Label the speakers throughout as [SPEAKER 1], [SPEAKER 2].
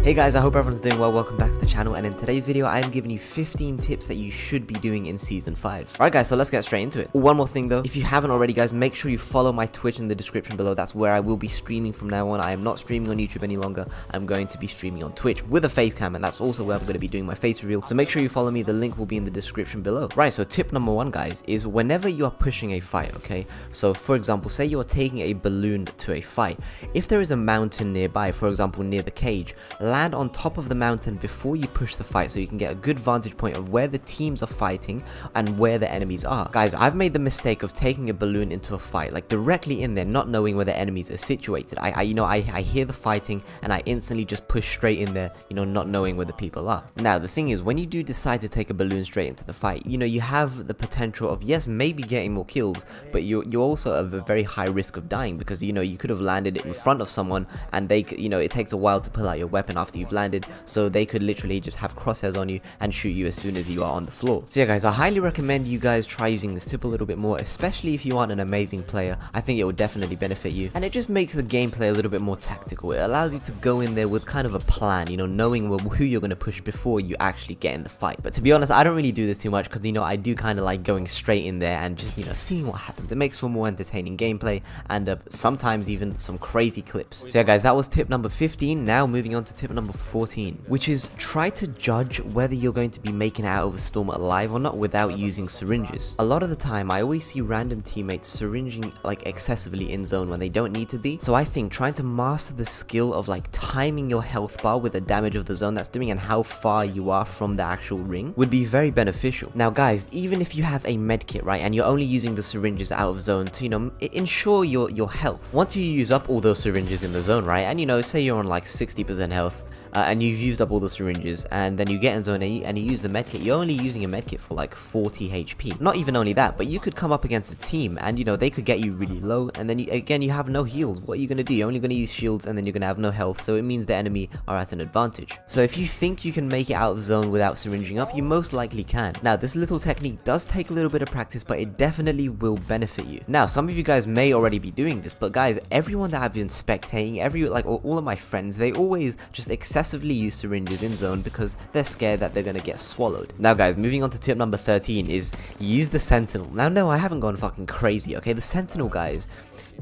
[SPEAKER 1] Hey guys, I hope everyone's doing well. Welcome back to the channel, and in today's video I am giving you 15 tips that you should be doing in season 5. Alright guys, so let's get straight into it. One more thing though, if you haven't already guys, make sure you follow my Twitch in the description below. That's where I will be streaming from now on. I am not streaming on YouTube any longer. I'm going to be streaming on Twitch with a face cam, and that's also where I'm going to be doing my face reveal. So make sure you follow me. The link will be in the description below. Right, so tip number 1 guys is whenever you are pushing a fight, okay? So for example, say you're taking a balloon to a fight. If there is a mountain nearby, for example near the cage, land on top of the mountain before you push the fight so you can get a good vantage point of where the teams are fighting and where the enemies are. Guys, I've made the mistake of taking a balloon into a fight, like directly in there, not knowing where the enemies are situated. I hear the fighting and I instantly just push straight in there, not knowing where the people are. Now, the thing is, when you do decide to take a balloon straight into the fight, you have the potential of, yes, maybe getting more kills, but you're also at a very high risk of dying because, you could have landed it in front of someone and they could, it takes a while to pull out your weapon after you've landed, so they could literally just have crosshairs on you and shoot you as soon as you are on the floor. So yeah guys, I highly recommend you guys try using this tip a little bit more, especially if you aren't an amazing player. I think it will definitely benefit you, and it just makes the gameplay a little bit more tactical. It allows you to go in there with kind of a plan, knowing who you're going to push before you actually get in the fight. But to be honest, I don't really do this too much because I do kind of like going straight in there and just seeing what happens. It makes for more entertaining gameplay and sometimes even some crazy clips. So yeah guys, that was tip number 15. Now moving on to tip number 14, which is try to judge whether you're going to be making it out of a storm alive or not without using syringes. A lot of the time I always see random teammates syringing like excessively in zone when they don't need to be, so I think trying to master the skill of like timing your health bar with the damage of the zone that's doing and how far you are from the actual ring would be very beneficial. Now guys, even if you have a medkit, right, and you're only using the syringes out of zone to ensure your health, once you use up all those syringes in the zone, right, and say you're on like 60% health and you've used up all the syringes, and then you get in zone and you use the medkit, you're only using a medkit for like 40 HP. Not even only that, but you could come up against a team and they could get you really low, and then you have no heals. What are you going to do? You're only going to use shields, and then you're going to have no health, so it means the enemy are at an advantage. So if you think you can make it out of zone without syringing up, you most likely can. Now, this little technique does take a little bit of practice, but it definitely will benefit you. Now, some of you guys may already be doing this, but guys, everyone that I've been spectating, all of my friends, they always just excessively use syringes in zone because they're scared that they're going to get swallowed. Now guys, moving on to tip number 13 is use the sentinel. Now no, I haven't gone fucking crazy, okay? The sentinel, guys,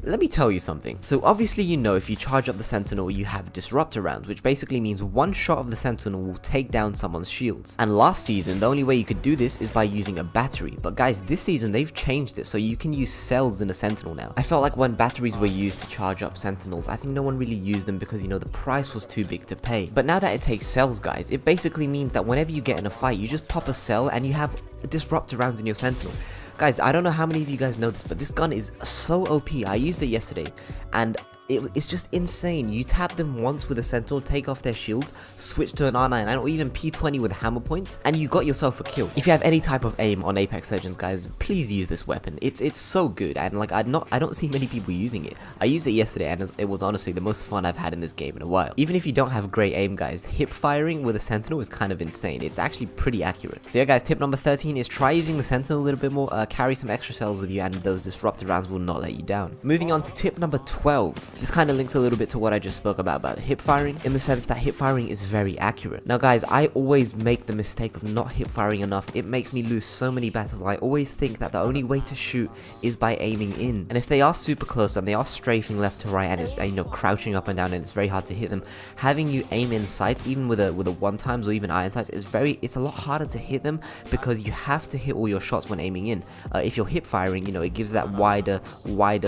[SPEAKER 1] let me tell you something. So obviously if you charge up the sentinel, you have disruptor rounds, which basically means one shot of the sentinel will take down someone's shields. And last season, the only way you could do this is by using a battery, but guys, this season they've changed it so you can use cells in a sentinel now. I felt like when batteries were used to charge up sentinels, I think no one really used them because the price was too big to pay. But now that it takes cells, guys, it basically means that whenever you get in a fight, you just pop a cell and you have disruptor rounds in your sentinel. Guys, I don't know how many of you guys know this, but this gun is so OP. I used it yesterday, and it's just insane. You tap them once with a sentinel, take off their shields, switch to an R99 or even P20 with hammer points, and you got yourself a kill. If you have any type of aim on Apex Legends, guys, please use this weapon. It's so good, and like I don't see many people using it. I used it yesterday, and it was honestly the most fun I've had in this game in a while. Even if you don't have great aim, guys, hip firing with a sentinel is kind of insane. It's actually pretty accurate. So yeah guys, tip number 13 is try using the sentinel a little bit more, carry some extra cells with you, and those disruptor rounds will not let you down. Moving on to tip number 12. This kind of links a little bit to what I just spoke about the hip firing, in the sense that hip firing is very accurate. Now guys, I always make the mistake of not hip firing enough. It makes me lose so many battles. I always think that the only way to shoot is by aiming in, and if they are super close and they are strafing left to right and it's crouching up and down and it's very hard to hit them, having you aim in sights, even with a 1x or even iron sights, it's a lot harder to hit them because you have to hit all your shots when aiming in. If you're hip firing, it gives that wider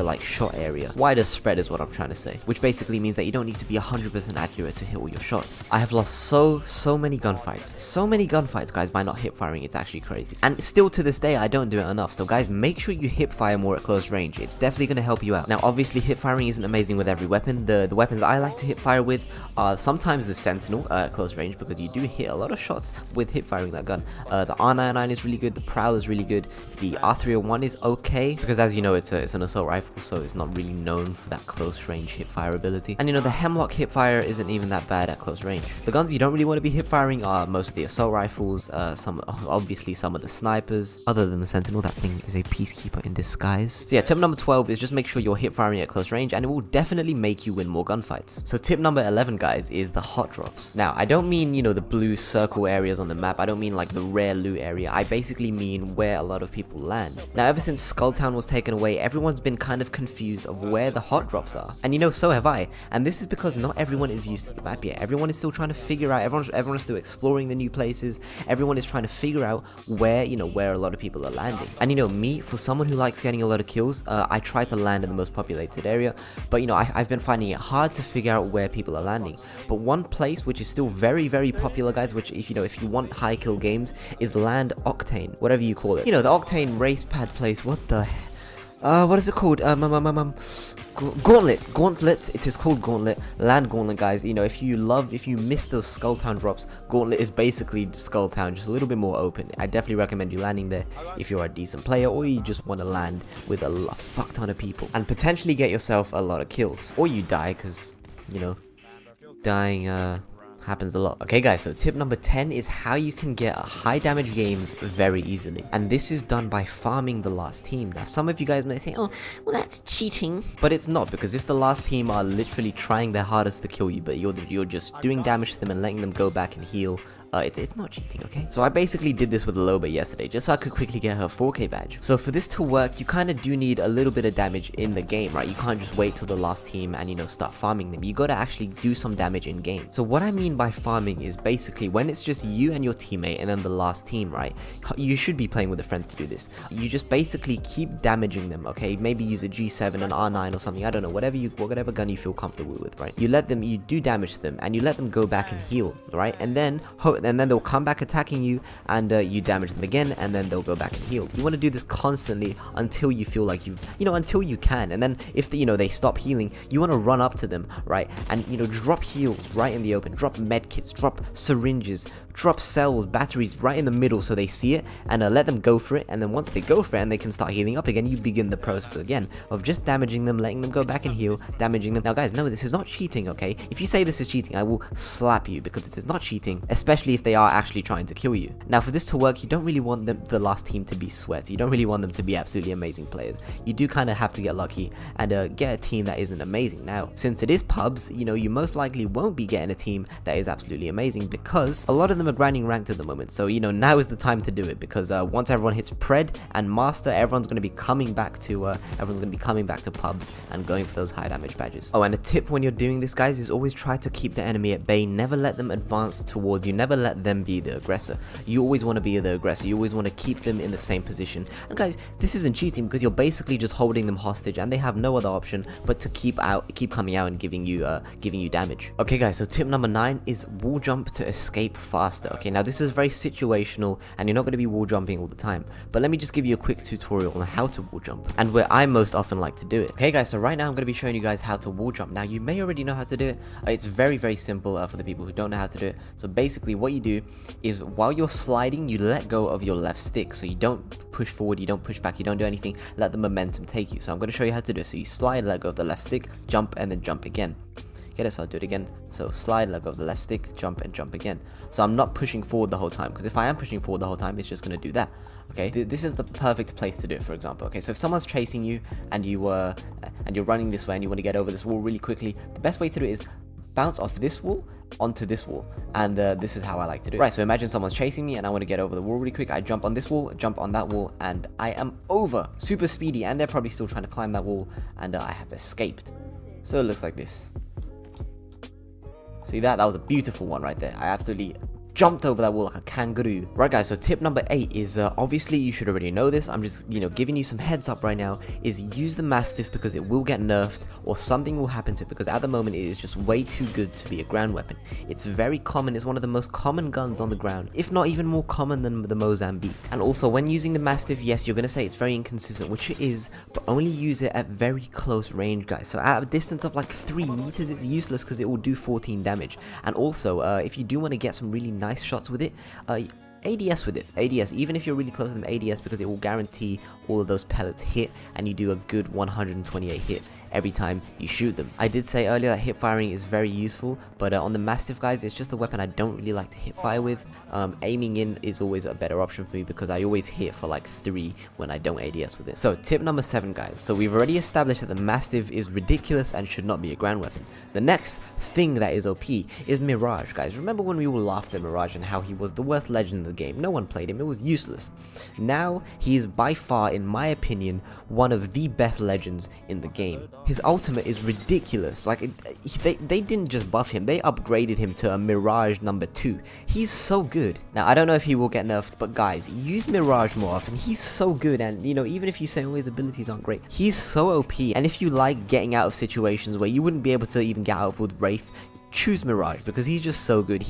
[SPEAKER 1] like shot area, wider spread is what I'm trying to say, which basically means that you don't need to be 100% accurate to hit all your shots. I have lost so many gunfights, guys, by not hip firing. It's actually crazy, and still to this day I don't do it enough. So guys, make sure you hip fire more at close range. It's definitely going to help you out. Now obviously hip firing isn't amazing with every weapon. The weapons I like to hip fire with are sometimes the sentinel at close range, because you do hit a lot of shots with hip firing that gun. The R99 is really good, the Prowl is really good, the R301 is okay because, as you know, it's an assault rifle, so it's not really known for that close close range hipfire ability. And you know, the Hemlock hipfire isn't even that bad at close range. The guns you don't really want to be hipfiring are most of the assault rifles, obviously some of the snipers. Other than the Sentinel, that thing is a peacekeeper in disguise. So yeah, tip number 12 is just make sure you're hipfiring at close range, and it will definitely make you win more gunfights. So tip number 11, guys, is the hot drops. Now, I don't mean, you know, the blue circle areas on the map. I don't mean like the rare loot area. I basically mean where a lot of people land. Now, ever since Skulltown was taken away, everyone's been kind of confused of where the hot drops are. And you know, so have I. And this is because not everyone is used to the map yet. Everyone is still trying to figure out, everyone is still exploring the new places. Everyone is trying to figure out where, you know, where a lot of people are landing. And you know, me, for someone who likes getting a lot of kills, I try to land in the most populated area. But you know, I've been finding it hard to figure out where people are landing. But one place which is still very, very popular, guys, which if you want high kill games, is Land Octane, whatever you call it. You know, the Octane race pad place. What the what is it called? Gauntlet. It is called Gauntlet. Land Gauntlet, guys. You know, if you miss those Skulltown drops, Gauntlet is basically Skulltown, just a little bit more open. I definitely recommend you landing there if you're a decent player, or you just want to land with a fuck ton of people and potentially get yourself a lot of kills, or you die, because you know, dying happens a lot. Okay guys, so tip number 10 is how you can get high damage games very easily, and this is done by farming the last team. Now some of you guys may say, oh well, that's cheating, but it's not, because if the last team are literally trying their hardest to kill you, but you're just doing damage to them and letting them go back and heal, it's not cheating, okay? So I basically did this with Loba yesterday, just so I could quickly get her 4K badge. So for this to work, you kind of do need a little bit of damage in the game, right? You can't just wait till the last team and, you know, start farming them. You gotta actually do some damage in game. So what I mean by farming is basically when it's just you and your teammate and then the last team, right? You should be playing with a friend to do this. You just basically keep damaging them, okay? Maybe use a G7, an R9 or something, I don't know, whatever gun you feel comfortable with, right? You do damage to them, and you let them go back and heal, right? And then they'll come back attacking you, and you damage them again, and then they'll go back and heal. You want to do this constantly until you feel like until you can. And then if they stop healing, you want to run up to them, right? And drop heals right in the open, drop medkits, drop syringes, drop cells, batteries right in the middle so they see it, and let them go for it. And then once they go for it and they can start healing up again, you begin the process again of just damaging them, letting them go back and heal, damaging them. Now guys, no, this is not cheating, okay? If you say this is cheating, I will slap you, because it is not cheating, especially if they are actually trying to kill you. Now for this to work, you don't really want the last team to be sweats. You don't really want them to be absolutely amazing players. You do kind of have to get lucky and get a team that isn't amazing. Now since it is pubs, you most likely won't be getting a team that is absolutely amazing, because a lot of them are grinding ranked at the moment. So now is the time to do it, because once everyone hits pred and master, everyone's going to be coming back to pubs and going for those high damage badges. Oh, and a tip when you're doing this, guys, is always try to keep the enemy at bay. Never let them advance towards you. Never let them be the aggressor. You always want to be the aggressor. You always want to keep them in the same position. And guys, this isn't cheating, because you're basically just holding them hostage, and they have no other option but to keep coming out and giving you damage. Okay guys, so tip number 9 is wall jump to escape faster. Okay, now this is very situational, and you're not going to be wall jumping all the time, but let me just give you a quick tutorial on how to wall jump and where I most often like to do it. Okay guys, so right now I'm going to be showing you guys how to wall jump. Now you may already know how to do it. It's very simple for the people who don't know how to do it. So basically what you do is, while you're sliding, you let go of your left stick, so you don't push forward, you don't push back, you don't do anything. Let the momentum take you. So I'm going to show you how to do it. So you slide, let go of the left stick, jump, and then jump again. Get it? So I'll do it again. So slide, let go of the left stick, jump, and jump again. So I'm not pushing forward the whole time, because if I am pushing forward the whole time, it's just going to do that. Okay, this is the perfect place to do it, for example. Okay, so if someone's chasing you and you're running this way and you want to get over this wall really quickly, the best way to do it is bounce off this wall onto this wall, and this is how I like to do it. Right, so imagine someone's chasing me and I want to get over the wall really quick. I jump on this wall, jump on that wall, and I am over. Super speedy, and they're probably still trying to climb that wall, and I have escaped. So it looks like this. See that? That was a beautiful one right there. I absolutely jumped over that wall like a kangaroo. Right guys, so tip number 8 is obviously you should already know this. I'm just giving you some heads up right now, is use the Mastiff, because it will get nerfed or something will happen to it, because at the moment it is just way too good to be a ground weapon. It's very common. It's one of the most common guns on the ground, if not even more common than the Mozambique. And also when using the Mastiff, yes, you're gonna say it's very inconsistent, which it is, but only use it at very close range, guys. So at a distance of like 3 meters, it's useless, because it will do 14 damage. And also if you do want to get some really nice shots with it, ADS with it. ADS, even if you're really close to them, ADS, because it will guarantee all of those pellets hit and you do a good 128 hit every time you shoot them. I did say earlier that hip firing is very useful, but on the Mastiff, guys, it's just a weapon I don't really like to hip fire with. Aiming in is always a better option for me because I always hit for like 3 when I don't ADS with it. So tip number 7, guys. So we've already established that the Mastiff is ridiculous and should not be a ground weapon. The next thing that is OP is Mirage, guys. Remember when we all laughed at Mirage and how he was the worst legend in the game? No one played him, it was useless. Now he is by far, in my opinion, one of the best legends in the game. His ultimate is ridiculous. Like, they didn't just buff him, they upgraded him to a Mirage number 2. He's so good. Now, I don't know if he will get nerfed, but guys, use Mirage more often. He's so good, and you know, even if you say, oh, his abilities aren't great, he's so OP. And if you like getting out of situations where you wouldn't be able to even get out of with Wraith, choose Mirage because he's just so good.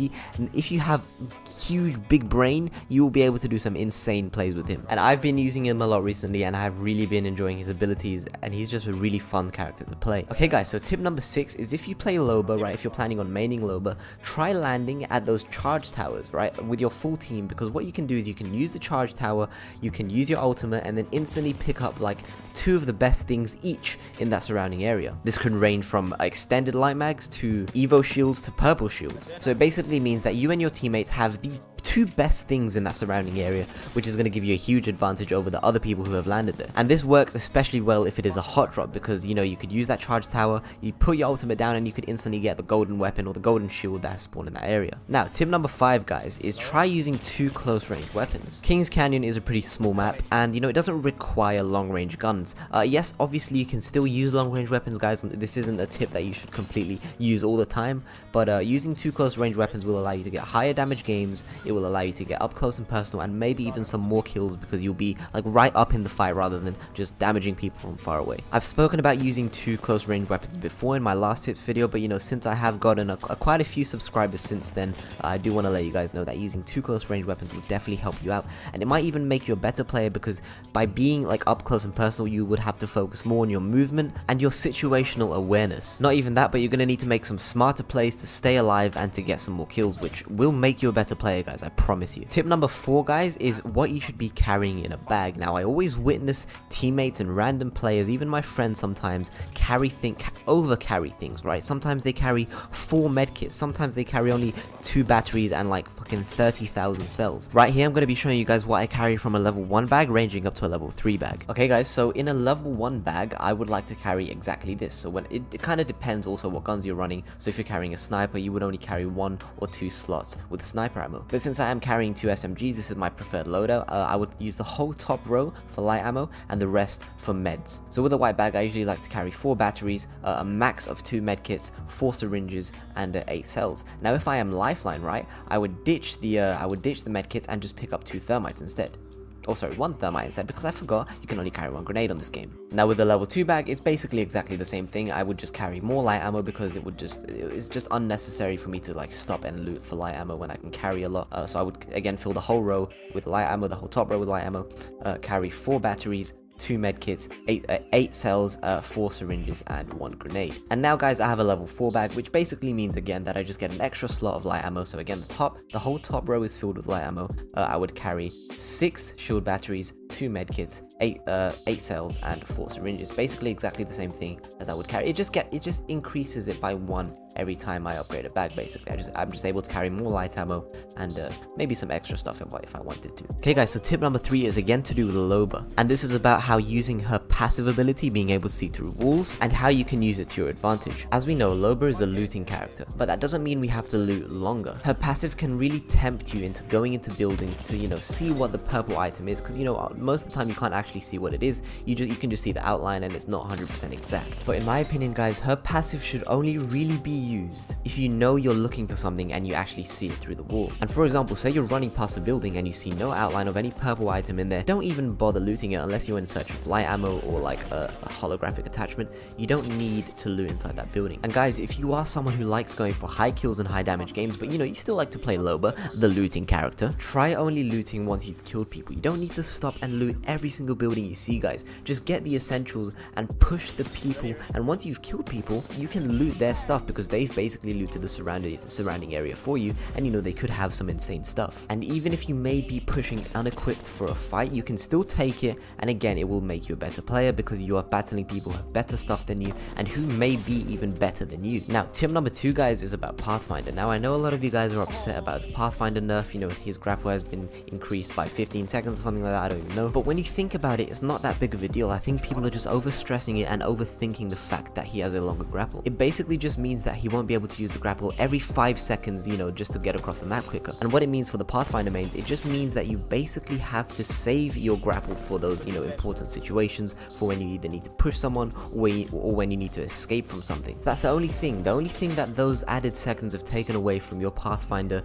[SPEAKER 1] If you have huge big brain, you will be able to do some insane plays with him. And I've been using him a lot recently and I've really been enjoying his abilities, and he's just a really fun character to play. Okay guys, so tip number 6 is if you play Loba, right, if you're planning on maining Loba, try landing at those charge towers, right, with your full team, because what you can do is you can use the charge tower, you can use your ultimate, and then instantly pick up like 2 of the best things each in that surrounding area. This can range from extended light mags to Evo shields to purple shields. So it basically means that you and your teammates have the 2 best things in that surrounding area, which is going to give you a huge advantage over the other people who have landed there. And this works especially well if it is a hot drop, because you know, you could use that charge tower, you put your ultimate down, and you could instantly get the golden weapon or the golden shield that has spawned in that area. Now tip number 5, guys, is try using 2 close range weapons. King's Canyon is a pretty small map, and you know, it doesn't require long range guns. Yes, obviously you can still use long range weapons, guys. This isn't a tip that you should completely use all the time, but using 2 close range weapons will allow you to get higher damage games. It will allow you to get up close and personal, and maybe even some more kills, because you'll be like right up in the fight rather than just damaging people from far away. I've spoken about using 2 close range weapons before in my last tips video, but you know, since I have gotten quite a few subscribers since then, I do want to let you guys know that using 2 close range weapons will definitely help you out, and it might even make you a better player, because by being like up close and personal, you would have to focus more on your movement and your situational awareness. Not even that, but you're going to need to make some smarter plays to stay alive and to get some more kills, which will make you a better player, guys, I promise you. Tip number 4, guys, is what you should be carrying in a bag. Now, I always witness teammates and random players, even my friends sometimes, over carry things, right? Sometimes they carry 4 medkits, sometimes they carry only 2 batteries and like fucking 30,000 cells. Right here, I'm going to be showing you guys what I carry from a level 1 bag ranging up to a level 3 bag. Okay guys, so in a level 1 bag, I would like to carry exactly this. So when it kind of depends also what guns you're running. So if you're carrying a sniper, you would only carry 1 or 2 slots with sniper ammo. But since I am carrying 2 SMGs, this is my preferred loadout. I would use the whole top row for light ammo and the rest for meds. So with a white bag, I usually like to carry 4 batteries, a max of 2 medkits, 4 syringes, and 8 cells. Now if I am lifeline, right, I would ditch the medkits and just pick up 2 thermites instead. Oh sorry, 1 thermite instead, because I forgot you can only carry 1 grenade on this game. Now with the level 2 bag, it's basically exactly the same thing. I would just carry more light ammo because it's just unnecessary for me to like stop and loot for light ammo when I can carry a lot. So I would again fill the whole row with light ammo, the whole top row with light ammo, carry 4 batteries, 2 medkits, 8 cells, 4 syringes, and 1 grenade. And now guys, I have a level 4 bag, which basically means again that I just get an extra slot of light ammo. So again, the whole top row is filled with light ammo. I would carry 6 shield batteries, 2 medkits, 8 cells, and 4 syringes. Basically exactly the same thing as I would carry. It just increases it by 1 every time I upgrade a bag. Basically, I'm just able to carry more light ammo and maybe some extra stuff if I wanted to. Okay guys, so tip number 3 is again to do with Loba, and this is about how using her passive ability, being able to see through walls, and how you can use it to your advantage. As we know, Loba is a looting character, but that doesn't mean we have to loot longer. Her passive can really tempt you into going into buildings to, you know, see what the purple item is, because you know, most of the time you can't actually see what it is. You can just see the outline and it's not 100% exact. But in my opinion, guys, her passive should only really be used if you know you're looking for something and you actually see it through the wall. And for example, say you're running past a building and you see no outline of any purple item in there, don't even bother looting it unless you're in search of light ammo or like a holographic attachment. You don't need to loot inside that building. And guys, if you are someone who likes going for high kills and high damage games, but you know, you still like to play Loba, the looting character, try only looting once you've killed people. You don't need to stop and and loot every single building you see, guys. Just get the essentials and push the people, and once you've killed people, you can loot their stuff because they've basically looted the surrounding area for you, and you know they could have some insane stuff. And even if you may be pushing unequipped for a fight, you can still take it, and again it will make you a better player because you are battling people who have better stuff than you and who may be even better than you. Now tip number 2, guys, is about Pathfinder. Now I know a lot of you guys are upset about the Pathfinder nerf, you know, his grapple has been increased by 15 seconds or something like that, I don't even know. But when you think about it, it's not that big of a deal. I think people are just overstressing it and overthinking the fact that he has a longer grapple. It basically just means that he won't be able to use the grapple every 5 seconds, you know, just to get across the map quicker. And what it means for the Pathfinder mains, it just means that you basically have to save your grapple for those, you know, important situations, for when you either need to push someone or when you need to escape from something. That's the only thing. The only thing that those added seconds have taken away from your Pathfinder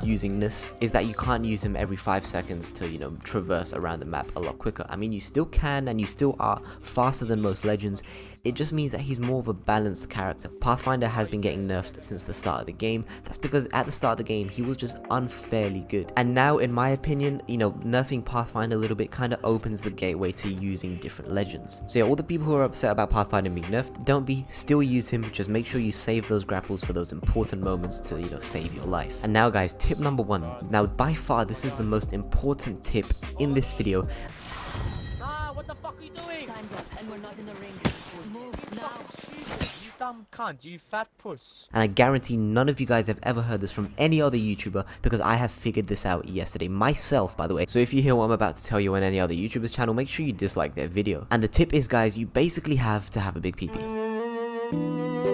[SPEAKER 1] usingness is that you can't use him every 5 seconds to, you know, traverse around the map a lot quicker. I mean, you still can, and you still are faster than most legends. It just means that he's more of a balanced character. Pathfinder has been getting nerfed since the start of the game. That's because at the start of the game, he was just unfairly good. And now, in my opinion, you know, nerfing Pathfinder a little bit kind of opens the gateway to using different legends. So yeah, all the people who are upset about Pathfinder being nerfed, don't be, still use him. Just make sure you save those grapples for those important moments to, you know, save your life. And now, guys, tip number 1. Now, by far, this is the most important tip in this video.
[SPEAKER 2] What the fuck are you doing?
[SPEAKER 3] Time's up and we're not in the ring. Move now.
[SPEAKER 2] You dumb cunt, you fat puss.
[SPEAKER 1] And I guarantee none of you guys have ever heard this from any other YouTuber, because I have figured this out yesterday myself, by the way. So if you hear what I'm about to tell you on any other YouTuber's channel, make sure you dislike their video. And the tip is, guys, you basically have to have a big PP.